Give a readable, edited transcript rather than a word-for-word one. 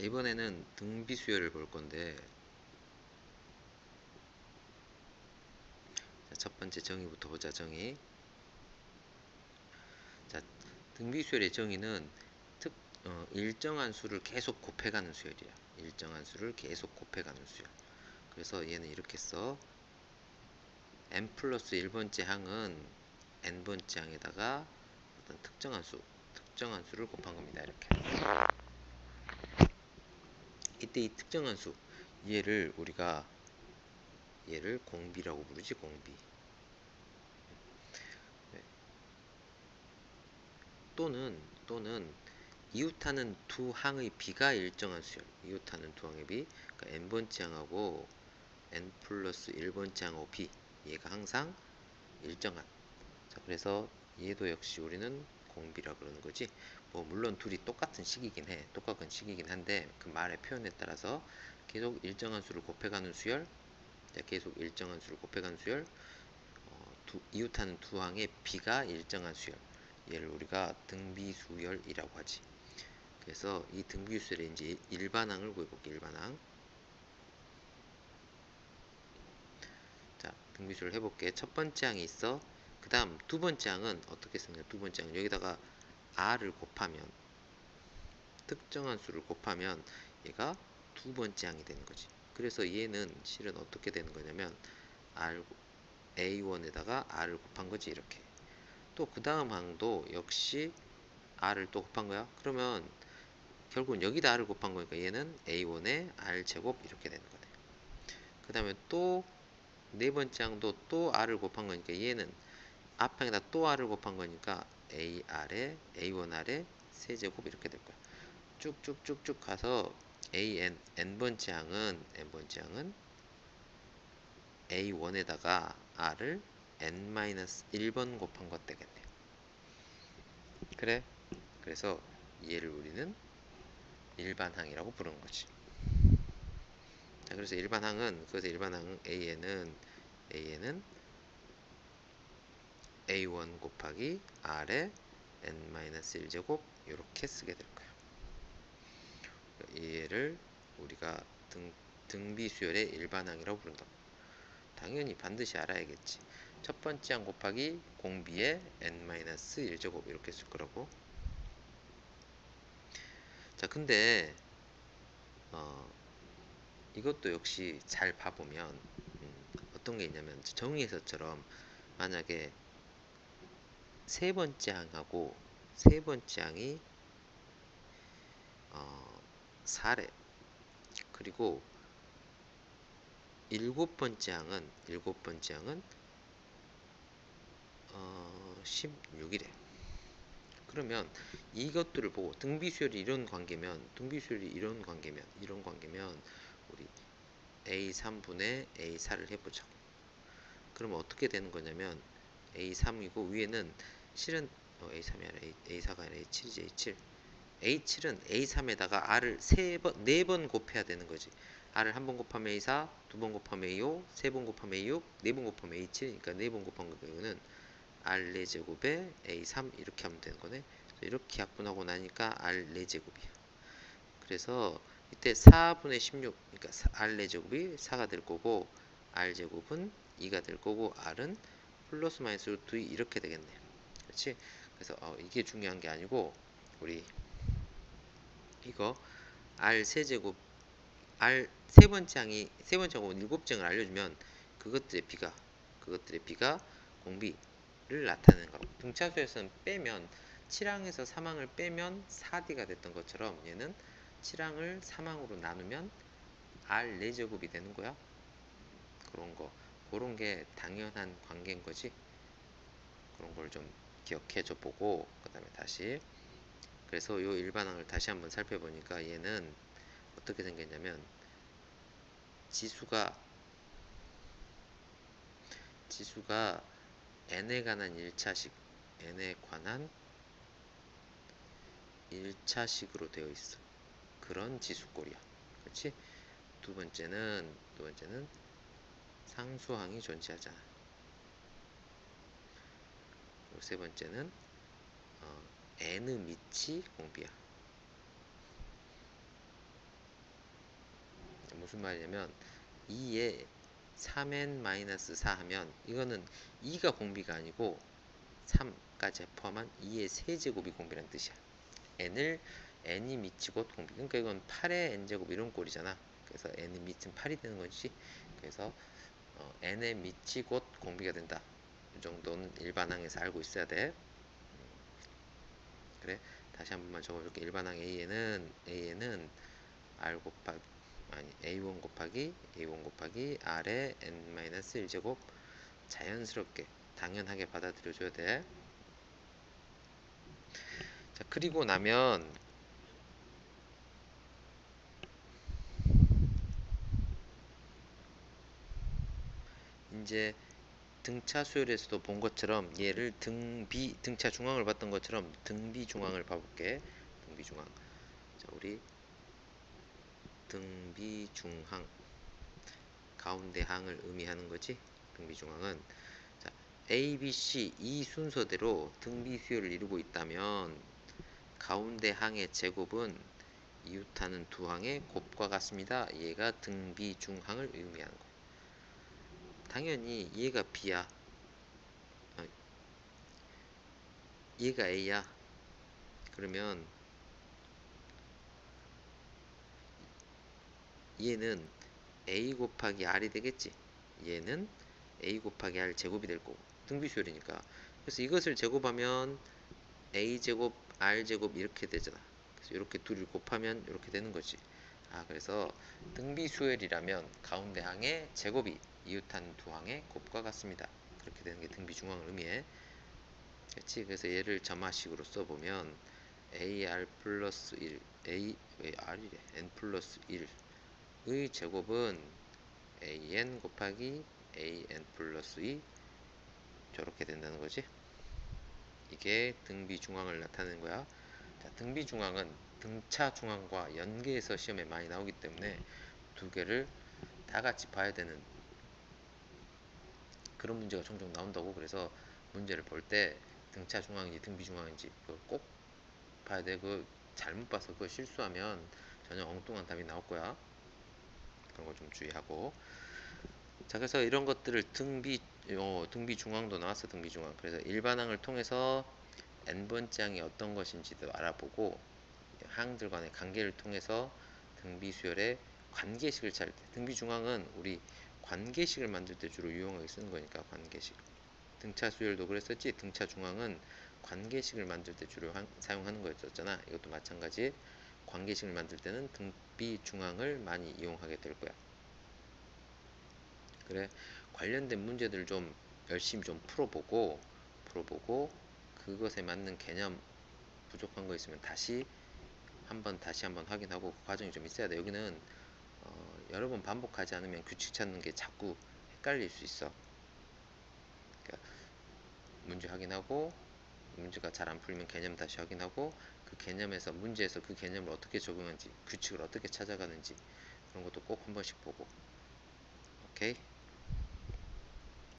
이번에는 등비 수열을 볼 건데, 자, 첫 번째 정의부터 보자. 정의. 자, 등비 수열의 정의는 일정한 수를 계속 곱해가는 수열이야. 일정한 수를 계속 곱해가는 수열. 그래서 얘는 이렇게 써. n 플러스 1번째 항은 n번째 항에다가 어떤 특정한 수를 곱한 겁니다. 이렇게. 이때 이 특정한 수, 우리가 얘를 공비라고 부르지. 공비. 네. 또는 이웃하는 두 항의 비가 일정한 수열. 이웃하는 두 항의 비, 그러니까 n번째 항하고 n 플러스 1번째 항하고 비, 얘가 항상 일정한. 자, 그래서 얘도 역시 우리는 공비라 그러는 거지. 뭐 물론 둘이 똑같은 식이긴 한데 그 말의 표현에 따라서 계속 일정한 수를 곱해가는 수열. 자, 계속 일정한 수를 곱해가는 수열. 이웃하는 두 항의 비가 일정한 수열. 얘를 우리가 등비수열이라고 하지. 그래서 이 등비수열의 이제 일반항을 구해볼게. 일반항. 자, 등비수열 해볼게. 첫 번째 항이 있어. 그 다음 두 번째 항은 어떻게 쓰냐. 두 번째 항은 여기다가 r을 곱하면, 특정한 수를 곱하면 얘가 두 번째 항이 되는 거지. 그래서 얘는 실은 어떻게 되는 거냐면 A1에다가 r을 곱한 거지. 이렇게. 또 그 다음 항도 역시 r을 또 곱한 거야. 그러면 결국은 여기다 r을 곱한 거니까 얘는 A1에 r제곱 이렇게 되는 거네. 그 다음에 또 네 번째 항도 또 r을 곱한 거니까 얘는 앞항에다 또 r을 곱한 거니까 A1R에 세제곱 이렇게 될 거야. 쭉쭉쭉쭉 가서 n번째 항은 A1에다가 r을 n-1번 곱한 것 되겠네. 그래? 그래서 얘를 우리는 일반항이라고 부르는 거지. 자, 그래서 일반항은 AN은 A1 곱하기 R에 n-1제곱 이렇게 쓰게 될 거야. 얘를 우리가 등비수열의 일반항이라고 부른다. 당연히 반드시 알아야겠지. 첫 번째 항 곱하기 공비의 n-1제곱 이렇게 쓸 거라고. 자, 근데 이것도 역시 잘 봐보면 어떤 게 있냐면 정의에서처럼 만약에 세 번째 항하고 세 번째 항이 4래. 그리고 일곱 번째 항은 16이래. 그러면 이것들을 보고 등비수열이 이런 관계면 우리 A3분의 A4를 해보자. 그러면 어떻게 되는 거냐면 A3이고 위에는 실은 A3이 아니라 A4가 아니라 A7이지. A7은 A3에다가 R을 4번 곱해야 되는 거지. R을 한 번 곱하면 A4, 두 번 곱하면 A5, 세 번 곱하면 A6, 네 번 곱하면 A7. 그러니까 네 번 곱한 거는 R 4제곱에 A3 이렇게 하면 되는 거네. 이렇게 약분하고 나니까 R 4제곱이야. 그래서 이때 4분의 16, 그러니까 R 4제곱이 4가 될 거고 R 제곱은 2가 될 거고 R은 플러스 마이너스 루트 2 이렇게 되겠네. 그렇지? 그래서 이게 중요한 게 아니고 우리 이거 R 세제곱 R 세 번째 항은 일곱 쟁을 알려주면 그것들의 비가 공비를 나타내는 거라고. 등차수에서는 빼면 7항에서 3항을 빼면 4D가 됐던 것처럼 얘는 7항을 3항으로 나누면 R 4제곱이 되는 거야. 그런 게 당연한 관계인 거지. 그런 걸 좀 기억해 줘 보고 그다음에 다시. 그래서 이 일반항을 다시 한번 살펴보니까 얘는 어떻게 생겼냐면 지수가 n에 관한 1차식으로 되어 있어. 그런 지수꼴이야. 그렇지? 두 번째는 상수항이 존재하잖아. 그리고 세 번째는 n 밑이 공비야. 무슨 말이냐면 2에 3n-4 하면 이거는 2가 공비가 아니고 3까지 포함한 2의 세제곱이 공비라는 뜻이야. n이 미치고 공비. 그러니까 이건 8의 n제곱 이런 꼴이잖아. 그래서 n이 미친 8이 되는 거지. 그래서 n의 미치 곧 공비가 된다. 이 정도는 일반항에서 알고 있어야 돼. 그래. 다시 한 번만 적어줄게. 일반항 A에는 R 곱하기 A1 곱하기 R의 n-1제곱 자연스럽게 당연하게 받아들여줘야 돼. 자, 그리고 나면 이제 등차 수열에서도 본 것처럼 얘를 등차 중앙을 봤던 것처럼 등비 중앙을 봐볼게. 등비 중앙. 자, 우리 등비 중항 가운데 항을 의미하는 거지. 등비 중항은 자, A, B, C 이 순서대로 등비 수열을 이루고 있다면 가운데 항의 제곱은 이웃하는 두 항의 곱과 같습니다. 얘가 등비 중항을 의미하는 거. 당연히 얘가 B야. 얘가 A야. 그러면 얘는 A 곱하기 R이 되겠지. 얘는 A 곱하기 R 제곱이 될 거고. 등비수열이니까. 그래서 이것을 제곱하면 A 제곱, R 제곱 이렇게 되잖아. 그래서 이렇게 둘을 곱하면 이렇게 되는 거지. 그래서 등비수열이라면 가운데 항의 제곱이 이웃한 두 항의 곱과 같습니다. 그렇게 되는 게 등비중앙을 의미해. 그렇지? 그래서 얘를 점화식으로 써보면 AR 플러스 1, 왜 R이래? N 플러스 1의 제곱은 AN 곱하기 AN 플러스 2 저렇게 된다는 거지. 이게 등비중앙을 나타내는 거야. 자, 등비중앙은 등차 중앙과 연계해서 시험에 많이 나오기 때문에 두 개를 다 같이 봐야 되는 그런 문제가 종종 나온다고. 그래서 문제를 볼 때 등차 중앙인지 등비 중앙인지 그걸 꼭 봐야 돼. 그 잘못 봐서 그거 실수하면 전혀 엉뚱한 답이 나올 거야. 그런 거 좀 주의하고. 자, 그래서 이런 것들을 등비 중앙도 나왔어. 등비 중앙. 그래서 일반항을 통해서 n번째 항이 어떤 것인지도 알아보고 항들 간의 관계를 통해서 등비 수열의 관계식을 찾을 때, 등비 중앙은 우리 관계식을 만들 때 주로 유용하게 쓰는 거니까 관계식. 등차 수열도 그랬었지. 등차 중앙은 관계식을 만들 때 주로 사용하는 거였었잖아. 이것도 마찬가지. 관계식을 만들 때는 등비 중앙을 많이 이용하게 될 거야. 그래. 관련된 문제들 좀 열심히 좀 풀어보고 그것에 맞는 개념 부족한 거 있으면 다시 한번 확인하고 그 과정이 좀 있어야 돼. 여기는 여러 번 반복하지 않으면 규칙 찾는 게 자꾸 헷갈릴 수 있어. 그러니까 문제 확인하고 문제가 잘 안 풀리면 개념 다시 확인하고 그 개념에서 문제에서 그 개념을 어떻게 적용하는지 규칙을 어떻게 찾아가는지 그런 것도 꼭 한 번씩 보고. 오케이?